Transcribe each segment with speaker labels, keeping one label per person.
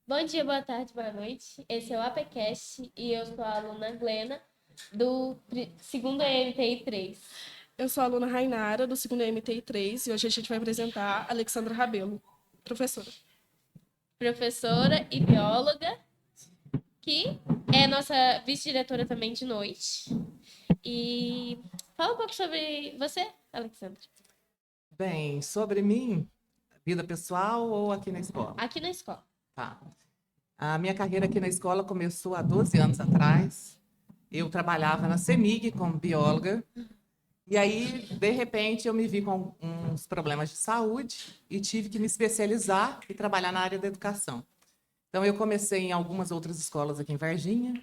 Speaker 1: Bom dia, boa tarde, boa noite. Esse é o APCast e eu sou a aluna Glena, do segundo MTI 3.
Speaker 2: Eu sou a aluna Rainara, do segundo MTI 3, e hoje a gente vai apresentar a Alexandra Rabelo, professora.
Speaker 1: Professora e bióloga, que é nossa vice-diretora também de noite. E fala um pouco sobre você, Alexandra,
Speaker 3: Bem, sobre mim, vida pessoal ou aqui na escola?
Speaker 1: aqui na escola.
Speaker 3: Tá. A minha carreira aqui na escola começou há 12 anos atrás. Eu trabalhava na CEMIG como bióloga. E aí, de repente, eu me vi com uns problemas de saúde e tive que me especializar e trabalhar na área da educação. Então, eu comecei em algumas outras escolas aqui em Varginha,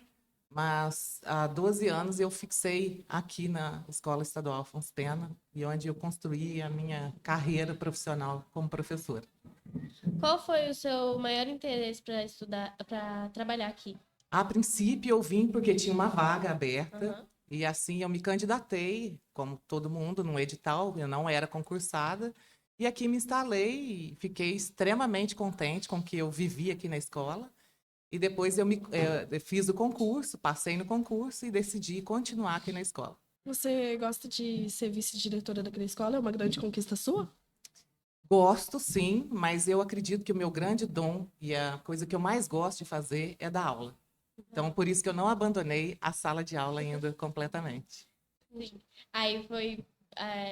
Speaker 3: mas há 12 anos eu fixei aqui na Escola Estadual Afonso Pena, e onde eu construí a minha carreira profissional como professora.
Speaker 1: Qual foi o seu maior interesse para estudar, para trabalhar aqui?
Speaker 3: A princípio, eu vim porque tinha uma vaga aberta,
Speaker 1: Aham.
Speaker 3: e assim eu me candidatei, como todo mundo, num edital, eu não era concursada, e aqui me instalei e fiquei extremamente contente com o que eu vivi aqui na escola. E depois eu fiz o concurso, passei no concurso e decidi continuar aqui na escola.
Speaker 2: Você gosta de ser vice-diretora daquela escola? É uma grande conquista sua?
Speaker 3: Gosto, sim, mas eu acredito que o meu grande dom e a coisa que eu mais gosto de fazer é dar aula. Então, por isso que eu não abandonei a sala de aula ainda completamente.
Speaker 1: Sim. Aí foi.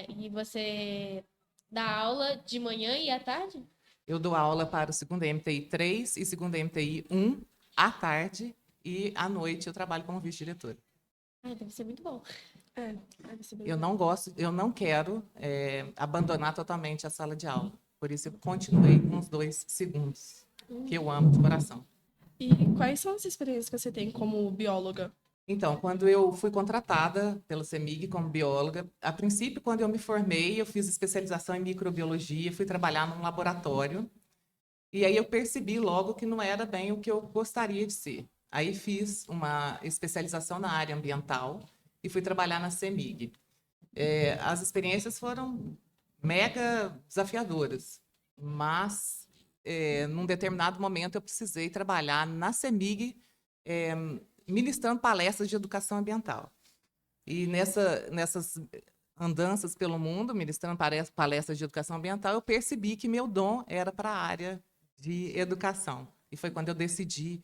Speaker 1: E você dá aula de manhã e à tarde?
Speaker 3: Eu dou aula para o segundo MTI 3 e segundo MTI 1 à tarde, e à noite eu trabalho como vice-diretora.
Speaker 1: Ah, deve ser muito bom.
Speaker 2: É, deve ser bem
Speaker 3: Eu
Speaker 2: legal.
Speaker 3: não gosto, eu não quero abandonar totalmente a sala de aula. Por isso eu continuei com os 2 segundos, que eu amo de coração.
Speaker 2: E quais são as experiências que você tem como bióloga?
Speaker 3: Então, quando eu fui contratada pela CEMIG como bióloga, a princípio, quando eu me formei, eu fiz especialização em microbiologia, fui trabalhar num laboratório, e aí eu percebi logo que não era bem o que eu gostaria de ser. Aí fiz uma especialização na área ambiental e fui trabalhar na CEMIG. As experiências foram mega desafiadoras, mas num determinado momento eu precisei trabalhar na CEMIG, é, ministrando palestras de educação ambiental. E nessas andanças pelo mundo, ministrando palestras de educação ambiental, eu percebi que meu dom era para a área de educação. E foi quando eu decidi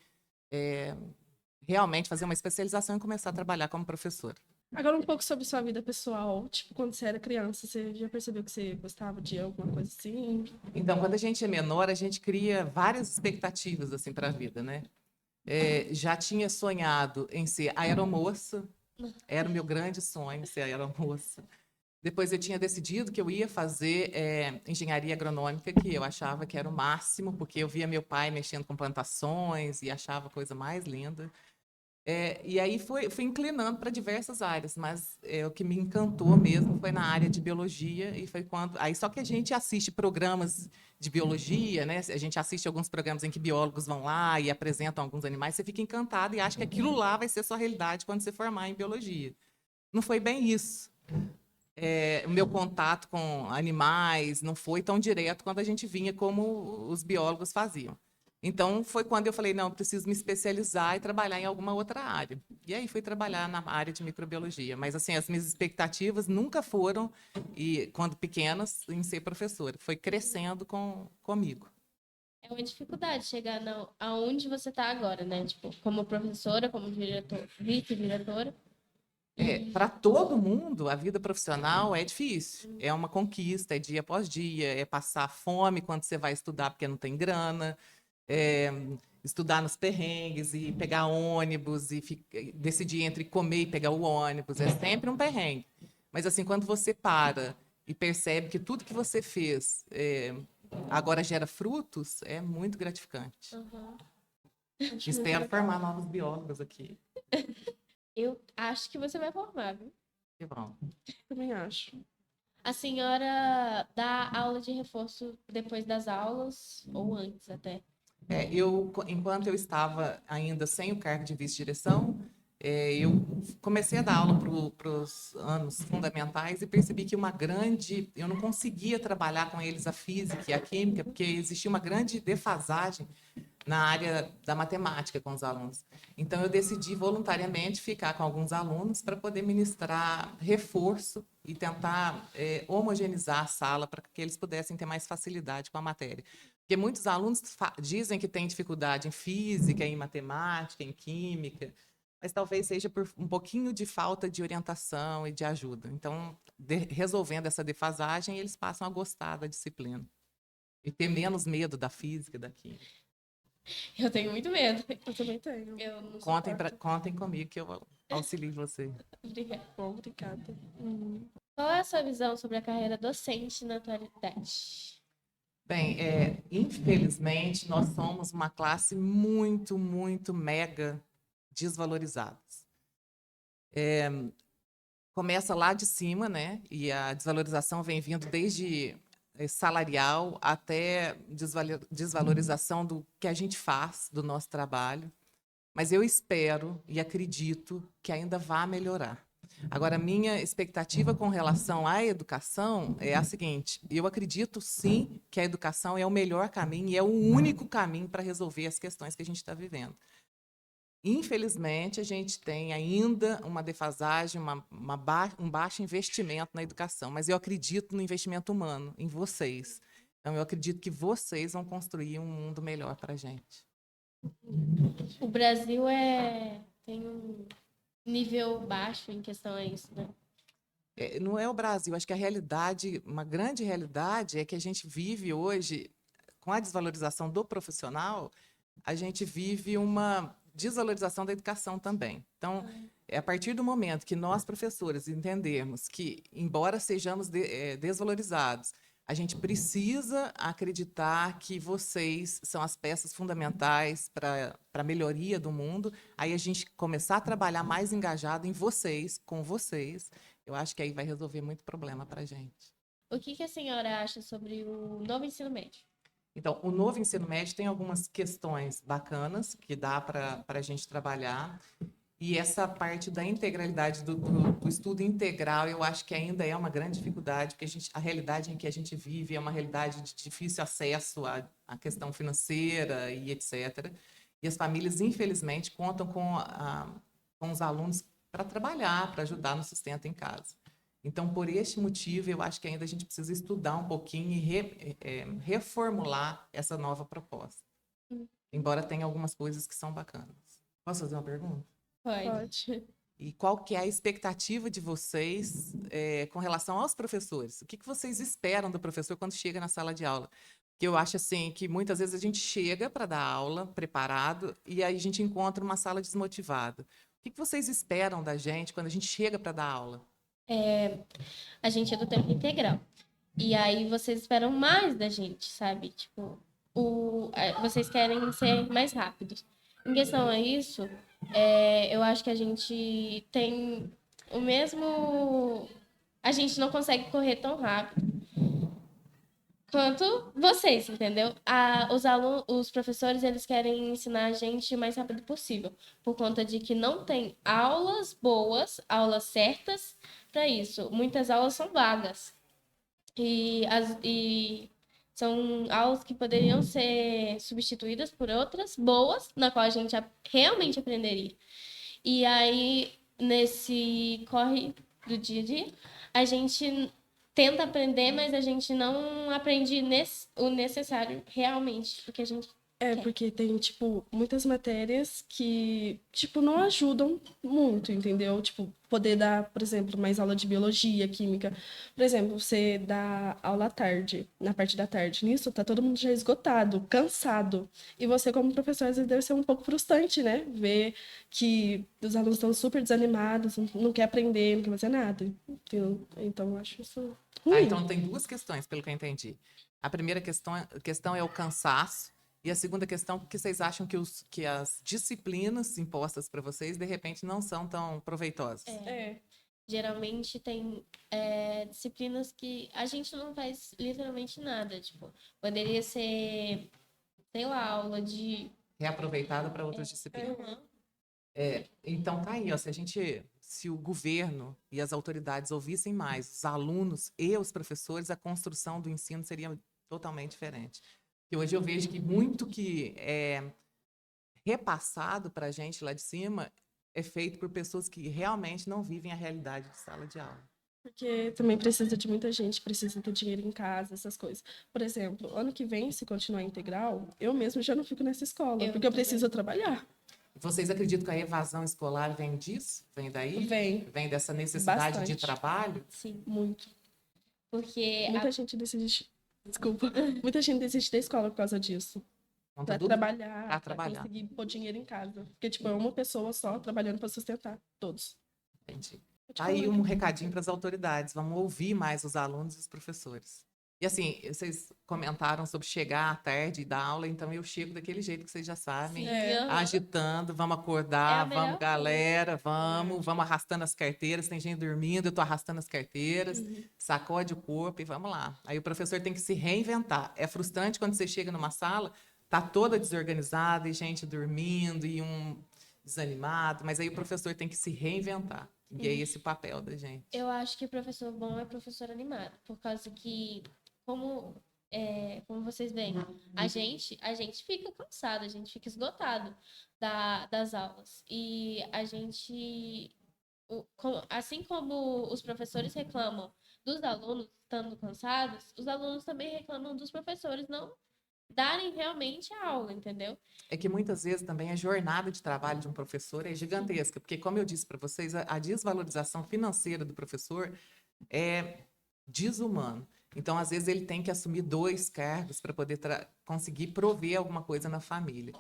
Speaker 3: realmente fazer uma especialização e começar a trabalhar como professora.
Speaker 2: Agora um pouco sobre sua vida pessoal. Tipo, quando você era criança, você já percebeu que você gostava de alguma coisa assim?
Speaker 3: Então, quando a gente é menor, a gente cria várias expectativas assim para a vida, né? Já tinha sonhado em ser aeromoça, era o meu grande sonho ser aeromoça. Depois eu tinha decidido que eu ia fazer engenharia agronômica, que eu achava que era o máximo, porque eu via meu pai mexendo com plantações e achava a coisa mais linda. E aí fui inclinando para diversas áreas, mas o que me encantou mesmo foi na área de biologia, e foi quando. Aí só que a gente assiste programas de biologia, né? A gente assiste alguns programas em que biólogos vão lá e apresentam alguns animais, você fica encantado e acha que aquilo lá vai ser sua realidade quando você formar em biologia. Não foi bem isso. O meu contato com animais não foi tão direto quando a gente vinha como os biólogos faziam. Então, foi quando eu falei, não, eu preciso me especializar e trabalhar em alguma outra área. E aí fui trabalhar na área de microbiologia. Mas, assim, as minhas expectativas nunca foram, e quando pequenas, em ser professora. Foi crescendo comigo.
Speaker 1: É uma dificuldade chegar aonde você está agora, né? Tipo, como professora, como vice-diretora.
Speaker 3: Para todo mundo, a vida profissional é difícil. É uma conquista, é dia após dia, é passar fome quando você vai estudar porque não tem grana, é, estudar nos perrengues e pegar ônibus e decidir entre comer e pegar o ônibus. É sempre um perrengue. Mas assim, quando você para e percebe que tudo que você fez agora gera frutos, é muito gratificante.
Speaker 1: Uhum.
Speaker 2: Acho muito
Speaker 3: Espero
Speaker 2: legal.
Speaker 3: formar novos biólogos aqui.
Speaker 1: Eu acho que você vai formar, viu?
Speaker 3: Que bom.
Speaker 2: Também acho.
Speaker 1: A senhora dá aula de reforço depois das aulas ou antes até?
Speaker 3: Enquanto eu estava ainda sem o cargo de vice-direção, eu comecei a dar aula para os anos fundamentais e percebi que eu não conseguia trabalhar com eles a física e a química, porque existia uma grande defasagem na área da matemática com os alunos. Então, eu decidi voluntariamente ficar com alguns alunos para poder ministrar reforço e tentar homogeneizar a sala para que eles pudessem ter mais facilidade com a matéria. Porque muitos alunos dizem que têm dificuldade em física, em matemática, em química, mas talvez seja por um pouquinho de falta de orientação e de ajuda. Então, resolvendo essa defasagem, eles passam a gostar da disciplina e ter menos medo da física, da química.
Speaker 1: Eu tenho muito medo.
Speaker 2: Eu também tenho.
Speaker 1: Eu não
Speaker 3: Contem comigo que eu auxilio você.
Speaker 1: Obrigada.
Speaker 2: Bom, obrigada.
Speaker 1: Qual é a sua visão sobre a carreira docente na atualidade?
Speaker 3: Bem, infelizmente, nós somos uma classe muito, muito mega desvalorizada. Começa lá de cima, né? E a desvalorização vem vindo desde salarial até desvalorização do que a gente faz, do nosso trabalho. Mas eu espero e acredito que ainda vai melhorar. Agora, minha expectativa com relação à educação é a seguinte: eu acredito sim que a educação é o melhor caminho e é o único caminho para resolver as questões que a gente está vivendo. Infelizmente, a gente tem ainda uma defasagem, um baixo investimento na educação, mas eu acredito no investimento humano, em vocês. Então, eu acredito que vocês vão construir um mundo melhor para a gente.
Speaker 1: O Brasil tem um nível baixo em questão a isso, né?
Speaker 3: Não é o Brasil, acho que a realidade, uma grande realidade é que a gente vive hoje, com a desvalorização do profissional, a gente vive uma desvalorização da educação também. Então, a partir do momento que nós, professores, entendermos que, embora sejamos desvalorizados, a gente precisa acreditar que vocês são as peças fundamentais para a melhoria do mundo, aí a gente começar a trabalhar mais engajado em vocês, com vocês, eu acho que aí vai resolver muito problema para a gente.
Speaker 1: O que a senhora acha sobre o novo ensino médio?
Speaker 3: Então, o novo ensino médio tem algumas questões bacanas que dá para a gente trabalhar. E essa parte da integralidade do estudo integral, eu acho que ainda é uma grande dificuldade, porque a realidade em que a gente vive é uma realidade de difícil acesso à questão financeira e etc. E as famílias, infelizmente, contam com os alunos para trabalhar, para ajudar no sustento em casa. Então, por este motivo, eu acho que ainda a gente precisa estudar um pouquinho e reformular essa nova proposta. Embora tenha algumas coisas que são bacanas. Posso fazer uma pergunta?
Speaker 2: Pode.
Speaker 3: E qual que é a expectativa de vocês com relação aos professores? O que vocês esperam do professor quando chega na sala de aula? Porque eu acho assim que muitas vezes a gente chega para dar aula preparado e aí a gente encontra uma sala desmotivada. O que vocês esperam da gente quando a gente chega para dar aula?
Speaker 1: A gente é do tempo integral. E aí vocês esperam mais da gente, sabe? Tipo, vocês querem ser mais rápidos. Em questão a isso, eu acho que a gente tem o mesmo. A gente não consegue correr tão rápido quanto vocês, entendeu? Os professores, eles querem ensinar a gente o mais rápido possível, por conta de que não tem aulas boas, aulas certas para isso. Muitas aulas são vagas. E são aulas que poderiam ser substituídas por outras boas, na qual a gente realmente aprenderia. E aí, nesse corre do dia a dia, a gente tenta aprender, mas a gente não aprende o necessário realmente, porque a gente
Speaker 2: Porque tem, tipo, muitas matérias que, tipo, não ajudam muito, entendeu? Tipo, poder dar, por exemplo, mais aula de biologia, química. Por exemplo, você dá aula à tarde, na parte da tarde. Nisso, tá todo mundo já esgotado, cansado. E você, como professor, às vezes deve ser um pouco frustrante, né? Ver que os alunos estão super desanimados, não quer aprender, não quer fazer nada. Então, eu acho isso ruim.
Speaker 3: Então tem duas questões, pelo que eu entendi. A primeira questão é o cansaço. E a segunda questão, porque vocês acham que as disciplinas impostas para vocês, de repente, não são tão proveitosas?
Speaker 1: Geralmente tem disciplinas que a gente não faz literalmente nada. Tipo, poderia ser, sei lá, aula de...
Speaker 3: Reaproveitada para outras disciplinas. Então, tá aí, ó, se o governo e as autoridades ouvissem mais os alunos e os professores, a construção do ensino seria totalmente diferente. Que hoje eu vejo que muito que é repassado para a gente lá de cima é feito por pessoas que realmente não vivem a realidade de sala de aula.
Speaker 2: Porque também precisa de muita gente, precisa ter dinheiro em casa, essas coisas. Por exemplo, ano que vem, se continuar integral, eu mesmo já não fico nessa escola,
Speaker 1: Eu
Speaker 2: porque eu
Speaker 1: também.
Speaker 2: preciso trabalhar.
Speaker 3: Vocês acreditam que a evasão escolar vem disso? Vem daí?
Speaker 2: Vem
Speaker 3: Vem dessa necessidade de
Speaker 2: bastante,
Speaker 3: trabalho?
Speaker 1: Sim.
Speaker 2: muito.
Speaker 1: Porque
Speaker 2: Muita gente desiste, desculpa, muita gente desiste da escola por causa disso.
Speaker 3: Conta
Speaker 2: Pra
Speaker 3: tudo
Speaker 2: trabalhar,
Speaker 3: para
Speaker 2: pra
Speaker 3: trabalhar.
Speaker 2: conseguir pôr dinheiro em casa. Porque, tipo, é uma pessoa só trabalhando pra sustentar todos.
Speaker 3: Entendi.
Speaker 2: Pode
Speaker 3: Tá aí
Speaker 2: falar,
Speaker 3: um recadinho para as autoridades. Vamos ouvir mais os alunos e os professores. E assim, vocês comentaram sobre chegar à tarde e dar aula, então eu chego daquele jeito que vocês já sabem.
Speaker 1: sim,
Speaker 2: É.
Speaker 1: aham.
Speaker 3: Agitando, vamos
Speaker 1: É a
Speaker 3: acordar,
Speaker 1: melhor
Speaker 3: vamos,
Speaker 1: coisa.
Speaker 3: galera, vamos arrastando as carteiras. Tem gente dormindo, eu tô arrastando as carteiras, sacode o corpo e vamos lá. Aí o professor tem que se reinventar. É frustrante quando você chega numa sala, tá toda desorganizada e gente dormindo e um desanimado, mas aí o professor tem que se reinventar. E é esse o papel da gente.
Speaker 1: Eu acho que professor bom é professor animado, por causa que, como, como vocês veem, a gente fica cansado, a gente fica esgotado das aulas. E a gente, assim como os professores reclamam dos alunos estando cansados, os alunos também reclamam dos professores não darem realmente a aula, entendeu?
Speaker 3: É que muitas vezes também a jornada de trabalho de um professor é gigantesca, porque, como eu disse para vocês, a desvalorização financeira do professor é desumano. Então, às vezes, ele tem que assumir 2 cargos para poder conseguir prover alguma coisa na família.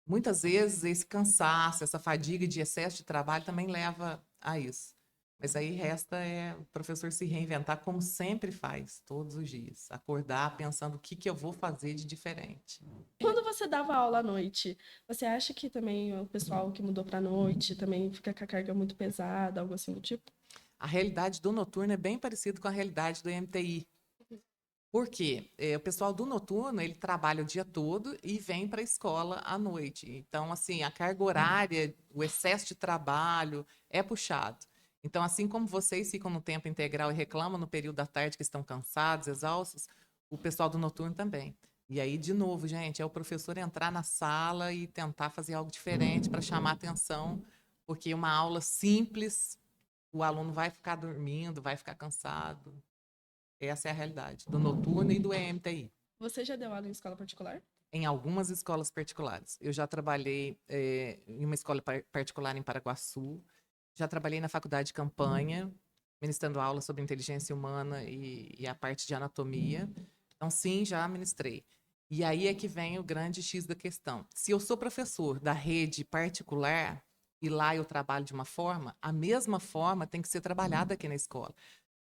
Speaker 3: Muitas vezes, esse cansaço, essa fadiga de excesso de trabalho também leva a isso. Mas aí resta o professor se reinventar como sempre faz, todos os dias. Acordar pensando o que eu vou fazer de diferente.
Speaker 2: Quando você dava aula à noite, você acha que também o pessoal que mudou pra noite também fica com a carga muito pesada, algo assim do tipo?
Speaker 3: A realidade do noturno é bem parecida com a realidade do MTI. Por quê? O pessoal do noturno, ele trabalha o dia todo e vem para a escola à noite. Então, assim, a carga horária, o excesso de trabalho é puxado. Então, assim como vocês ficam no tempo integral e reclamam no período da tarde que estão cansados, exaustos, o pessoal do noturno também. E aí, de novo, gente, é o professor entrar na sala e tentar fazer algo diferente para chamar atenção, porque uma aula simples, o aluno vai ficar dormindo, vai ficar cansado. Essa é a realidade do noturno e do EMTI.
Speaker 2: Você já deu aula em escola particular?
Speaker 3: Em algumas escolas particulares. Eu já trabalhei em uma escola particular em Paraguaçu, já trabalhei na faculdade de campanha, ministrando aula sobre inteligência humana e a parte de anatomia. Então, sim, já ministrei. E aí é que vem o grande X da questão. Se eu sou professor da rede particular e lá eu trabalho de uma forma, a mesma forma tem que ser trabalhada aqui na escola,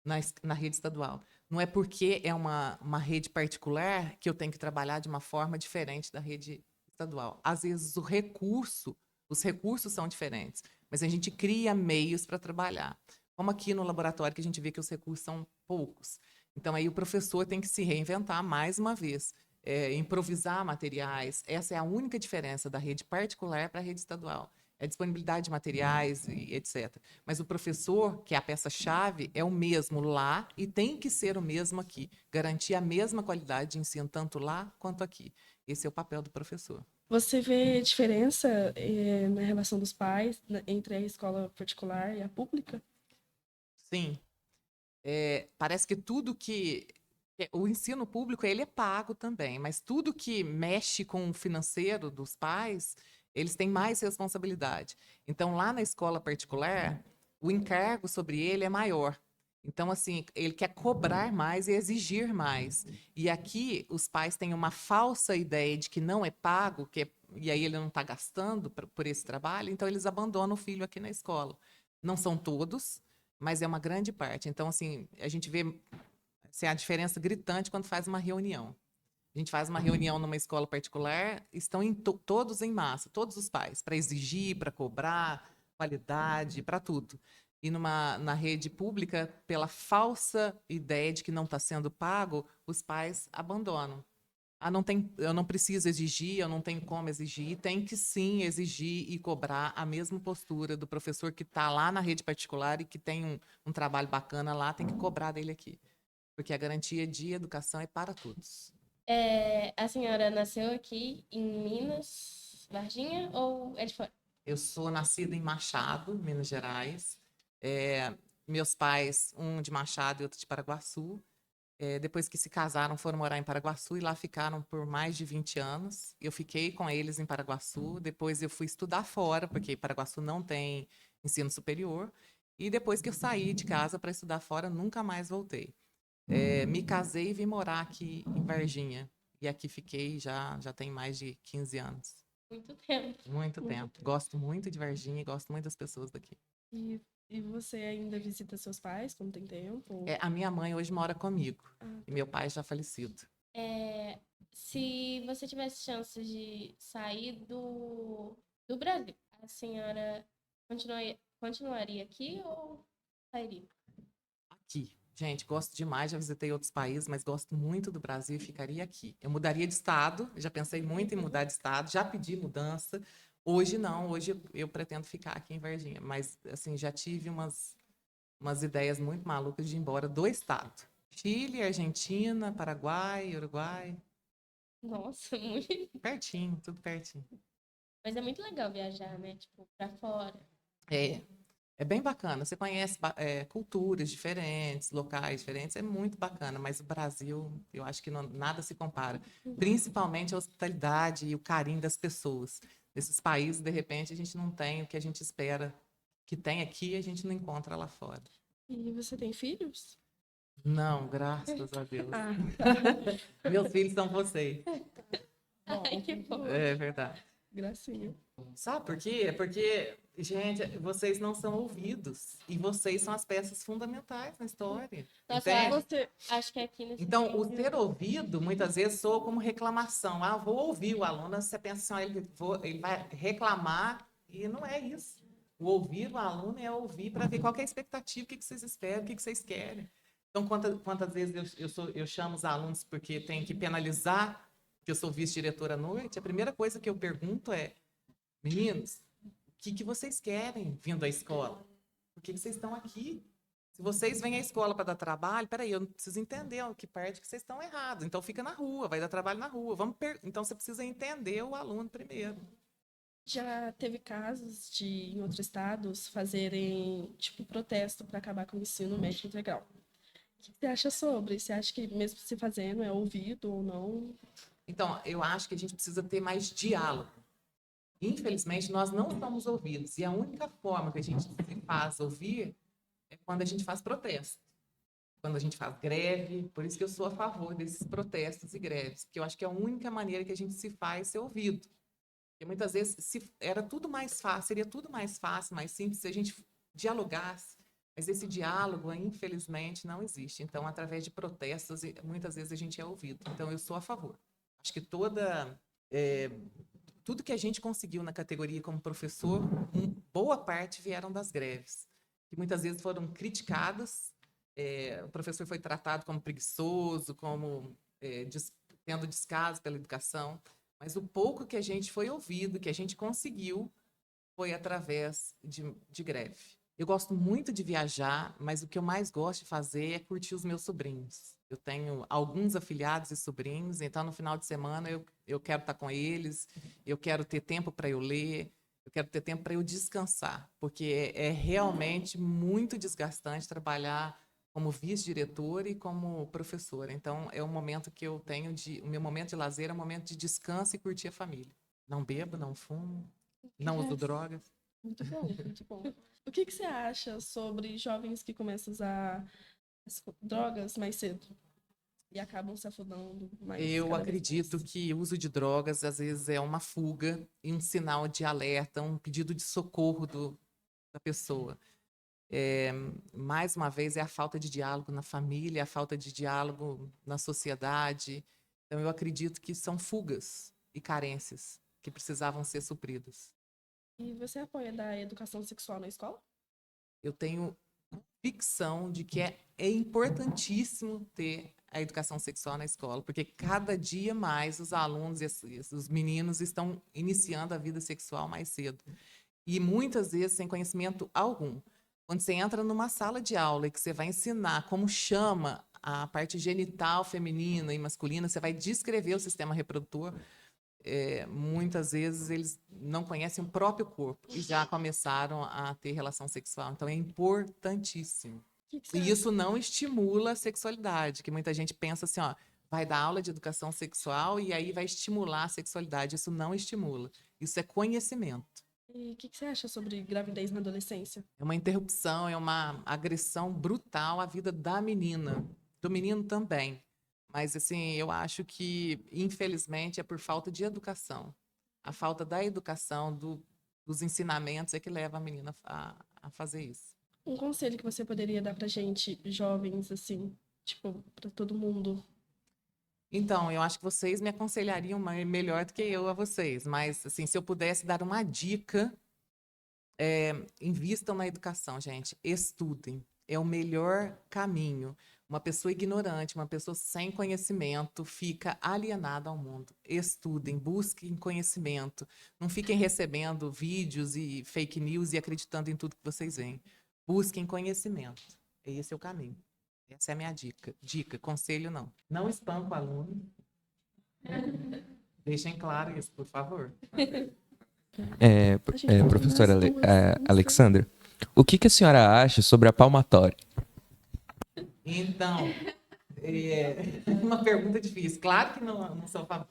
Speaker 3: na rede estadual. Não é porque é uma rede particular que eu tenho que trabalhar de uma forma diferente da rede estadual. Às vezes os recursos são diferentes, mas a gente cria meios para trabalhar. Como aqui no laboratório que a gente vê que os recursos são poucos. Então aí o professor tem que se reinventar mais uma vez, improvisar materiais. Essa é a única diferença da rede particular para a rede estadual. É disponibilidade de materiais e etc. Mas o professor, que é a peça-chave, é o mesmo lá e tem que ser o mesmo aqui. Garantir a mesma qualidade de ensino, tanto lá quanto aqui. Esse é o papel do professor.
Speaker 2: Você vê diferença na relação dos pais entre a escola particular e a pública?
Speaker 3: Sim. Parece que tudo que... O ensino público, ele é pago também, mas tudo que mexe com o financeiro dos pais, eles têm mais responsabilidade. Então, lá na escola particular, o encargo sobre ele é maior. Então, assim, ele quer cobrar mais e exigir mais. E aqui, os pais têm uma falsa ideia de que não é pago, e aí ele não está gastando por esse trabalho, então eles abandonam o filho aqui na escola. Não são todos, mas é uma grande parte. Então, assim, a gente vê a diferença gritante quando faz uma reunião. A gente faz uma reunião numa escola particular, estão todos em massa, todos os pais, para exigir, para cobrar, qualidade, para tudo. E na rede pública, pela falsa ideia de que não está sendo pago, os pais abandonam. Eu não preciso exigir, eu não tenho como exigir. Tem que sim exigir e cobrar a mesma postura do professor que está lá na rede particular e que tem um trabalho bacana lá, tem que cobrar dele aqui. Porque a garantia de educação é para todos.
Speaker 1: A senhora nasceu aqui em Minas, Varginha, ou é de fora?
Speaker 3: Eu sou nascida em Machado, Minas Gerais. É, meus pais, um de Machado e outro de Paraguaçu. Depois que se casaram, foram morar em Paraguaçu e lá ficaram por mais de 20 anos. Eu fiquei com eles em Paraguaçu. Depois eu fui estudar fora, porque Paraguaçu não tem ensino superior. E depois que eu saí de casa para estudar fora, nunca mais voltei. Me casei e vim morar aqui em Varginha. E aqui fiquei já tem mais de 15 anos.
Speaker 1: Muito tempo.
Speaker 3: Muito tempo. Gosto muito de Varginha e gosto muito das pessoas daqui.
Speaker 2: E, e você ainda visita seus pais quando tem tempo?
Speaker 3: A minha mãe hoje mora comigo
Speaker 2: Ah,
Speaker 3: e meu pai já falecido.
Speaker 1: Se você tivesse chance de sair do Brasil, a senhora continuaria aqui ou sairia?
Speaker 3: Aqui. Gente, gosto demais, já visitei outros países, mas gosto muito do Brasil e ficaria aqui. Eu mudaria de estado, já pensei muito em mudar de estado, já pedi mudança. Hoje não, hoje eu pretendo ficar aqui em Varginha, mas assim, já tive umas ideias muito malucas de ir embora do estado. Chile, Argentina, Paraguai, Uruguai,
Speaker 1: Nossa, muito.
Speaker 3: pertinho, tudo pertinho.
Speaker 1: Mas é muito legal viajar, né? Tipo, pra fora.
Speaker 3: É, é bem bacana. Você conhece culturas diferentes, locais diferentes, é muito bacana. Mas o Brasil, eu acho que nada se compara. Principalmente a hospitalidade e o carinho das pessoas. Nesses países, de repente, a gente não tem o que a gente espera que tem aqui, a gente não encontra lá fora.
Speaker 2: e você tem filhos?
Speaker 3: Não, graças a Deus.
Speaker 2: Ah,
Speaker 3: Meus filhos são vocês.
Speaker 2: bom,
Speaker 1: Ai, que bom.
Speaker 3: É verdade.
Speaker 2: gracinha.
Speaker 3: Sabe por quê? Porque, gente, vocês não são ouvidos. E vocês são as peças fundamentais na história.
Speaker 1: Nossa,
Speaker 3: Entende?
Speaker 2: Você,
Speaker 1: acho que aqui nesse
Speaker 3: Então, o
Speaker 1: vídeo-
Speaker 3: ser ouvido, muitas vezes, soa como reclamação. Ah, vou ouvir o aluno. Você pensa assim, ele vai reclamar, e não é isso. O ouvir o aluno é ouvir para ver qual que é a expectativa, o que vocês esperam, o que vocês querem. Então, quantas vezes eu chamo os alunos porque tem que penalizar, que eu sou vice-diretora à noite, a primeira coisa que eu pergunto é, meninos, o que vocês querem vindo à escola? Por que vocês estão aqui? Se vocês vêm à escola para dar trabalho, peraí, eu não preciso entender que parte que vocês estão errados. Então fica na rua, vai dar trabalho na rua. Então você precisa entender o aluno primeiro.
Speaker 2: já teve casos de, em outros estados, fazerem, tipo, protesto para acabar com o ensino médio integral. O que você acha sobre? Você acha que mesmo se fazendo é ouvido ou não?
Speaker 3: Então, eu acho que a gente precisa ter mais diálogo. Infelizmente, nós não somos ouvidos. E a única forma que a gente se faz ouvir é quando a gente faz protesto. Quando a gente faz greve. Por isso que eu sou a favor desses protestos e greves. Porque eu acho que é a única maneira que a gente se faz ser ouvido. Porque muitas vezes era tudo mais fácil, seria tudo mais fácil, mais simples se a gente dialogasse. Mas esse diálogo, infelizmente, não existe. Então, através de protestos, muitas vezes a gente é ouvido. Então, eu sou a favor. Acho que tudo que a gente conseguiu na categoria como professor, boa parte vieram das greves, que muitas vezes foram criticadas. O professor foi tratado como preguiçoso, como tendo descaso pela educação. Mas o pouco que a gente foi ouvido, que a gente conseguiu, foi através de greve. Eu gosto muito de viajar, mas o que eu mais gosto de fazer é curtir os meus sobrinhos. Eu tenho alguns afilhados e sobrinhos, então no final de semana eu quero estar com eles, eu quero ter tempo para eu ler, eu quero ter tempo para eu descansar, porque é realmente muito desgastante trabalhar como vice-diretora e como professora. Então, é um momento que eu tenho o meu momento de lazer é um momento de descanso e curtir a família. Não bebo, não fumo, não uso drogas.
Speaker 2: Muito bom, muito bom. O que você acha sobre jovens que começam a usar as drogas mais cedo e acabam se afundando mais?
Speaker 3: Eu
Speaker 2: cada vez
Speaker 3: acredito
Speaker 2: mais?
Speaker 3: que o uso de drogas, às vezes, é uma fuga e um sinal de alerta, um pedido de socorro da pessoa. Mais uma vez, é a falta de diálogo na família, a falta de diálogo na sociedade. Então, eu acredito que são fugas e carências que precisavam ser supridas.
Speaker 2: E você apoia da educação sexual na escola?
Speaker 3: Eu tenho convicção de que é importantíssimo ter a educação sexual na escola, porque cada dia mais os alunos e os meninos estão iniciando a vida sexual mais cedo. E muitas vezes sem conhecimento algum. Quando você entra numa sala de aula e que você vai ensinar como chama a parte genital feminina e masculina, você vai descrever o sistema reprodutor. Muitas vezes eles não conhecem o próprio corpo e já começaram a ter relação sexual. Então é importantíssimo.
Speaker 2: Que você
Speaker 3: E
Speaker 2: acha?
Speaker 3: isso não estimula a sexualidade, que muita gente pensa assim, ó, vai dar aula de educação sexual e aí vai estimular a sexualidade. Isso não estimula. Isso é conhecimento.
Speaker 2: E o que você acha sobre gravidez na adolescência?
Speaker 3: É uma interrupção, é uma agressão brutal à vida da menina, do menino também. Mas, assim, eu acho que, infelizmente, é por falta de educação. A falta da educação, dos ensinamentos, é que leva a menina a fazer isso.
Speaker 2: Um conselho que você poderia dar pra gente, jovens, assim, tipo, pra todo mundo?
Speaker 3: Então, eu acho que vocês me aconselhariam melhor do que eu a vocês. Mas, assim, se eu pudesse dar uma dica, invistam na educação, gente. Estudem. É o melhor caminho. Uma pessoa ignorante, uma pessoa sem conhecimento, fica alienada ao mundo. Estudem, busquem conhecimento. Não fiquem recebendo vídeos e fake news e acreditando em tudo que vocês veem. Busquem conhecimento. Esse é o caminho. Essa é a minha dica. Dica, conselho não. Não espanca o aluno. Deixem claro isso, por favor.
Speaker 2: A gente pode
Speaker 4: Professora
Speaker 2: dar as duas,
Speaker 4: Alexandra, o que a senhora acha sobre a palmatória?
Speaker 3: Então, uma pergunta difícil. Claro que não sou a favor.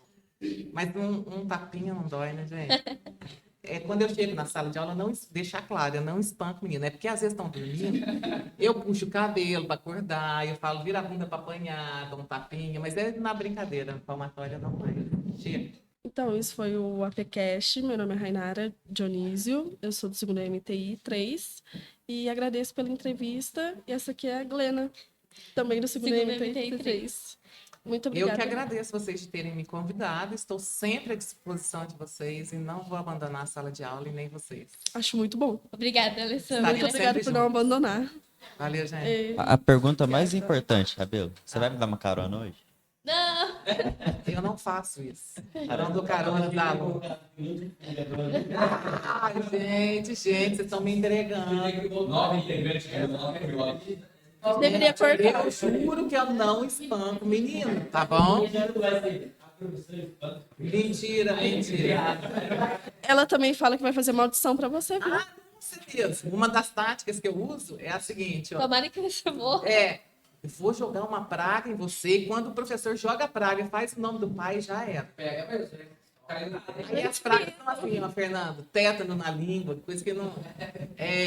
Speaker 3: Mas um tapinha não dói, né, gente? Quando eu chego na sala de aula, não deixar claro, eu não espanco o menino. É porque às vezes estão dormindo, eu puxo o cabelo para acordar, eu falo, vira a bunda para apanhar, dou um tapinha, mas é na brincadeira, palmatória não é. Chega.
Speaker 2: Então, isso foi o APCast. Meu nome é Rainara Dionísio, eu sou do segundo MTI 3 e agradeço pela entrevista. E essa aqui é a Glena, também do segundo MTI 3. Muito
Speaker 3: Eu
Speaker 2: obrigada.
Speaker 3: que agradeço vocês de terem me convidado, estou sempre à disposição de vocês e não vou abandonar a sala de aula e nem vocês.
Speaker 2: Acho muito bom.
Speaker 1: Obrigada, Alessandra.
Speaker 3: Estaremos
Speaker 2: Muito obrigada
Speaker 3: sempre
Speaker 2: por não
Speaker 3: juntos.
Speaker 2: abandonar.
Speaker 3: Valeu, gente.
Speaker 4: A pergunta mais importante, Rabelo, você vai me dar uma carona hoje?
Speaker 1: Não,
Speaker 3: Eu não faço isso. Eu não dou carona da aluno. Ai, gente, vocês estão me entregando.
Speaker 2: Deveria cortar.
Speaker 3: Eu juro que eu não espanco menino, tá bom? Mentira, mentira.
Speaker 2: Ela também fala que vai fazer maldição pra você, viu?
Speaker 3: Com certeza. Uma das táticas que eu uso é a seguinte, ó.
Speaker 1: tomara que você morra.
Speaker 3: Eu vou jogar uma praga em você e quando o professor joga a praga e faz o nome do pai, já era. Aí as pragas são assim, ó, Fernando, tétano na língua, coisa que não...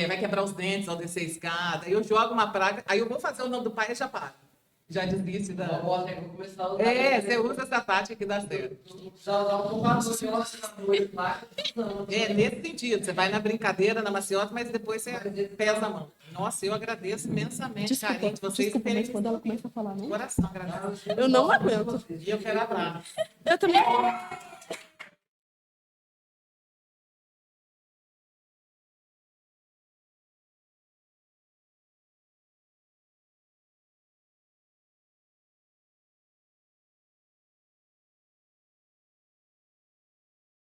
Speaker 3: vai quebrar os dentes ao descer a escada. Aí eu jogo uma praga, aí eu vou fazer o nome do pai e já paro. Já desiste da... você usa essa tática que dá certo. Nesse sentido, você vai na brincadeira, na maciota, mas depois você pesa a mão. Nossa, eu agradeço imensamente, carinho de vocês.
Speaker 2: Desculpa, mas quando ela começa a falar,
Speaker 3: De
Speaker 2: não?
Speaker 3: coração, agradeço.
Speaker 2: Eu não aguento.
Speaker 3: E eu quero abraço.
Speaker 2: Eu também.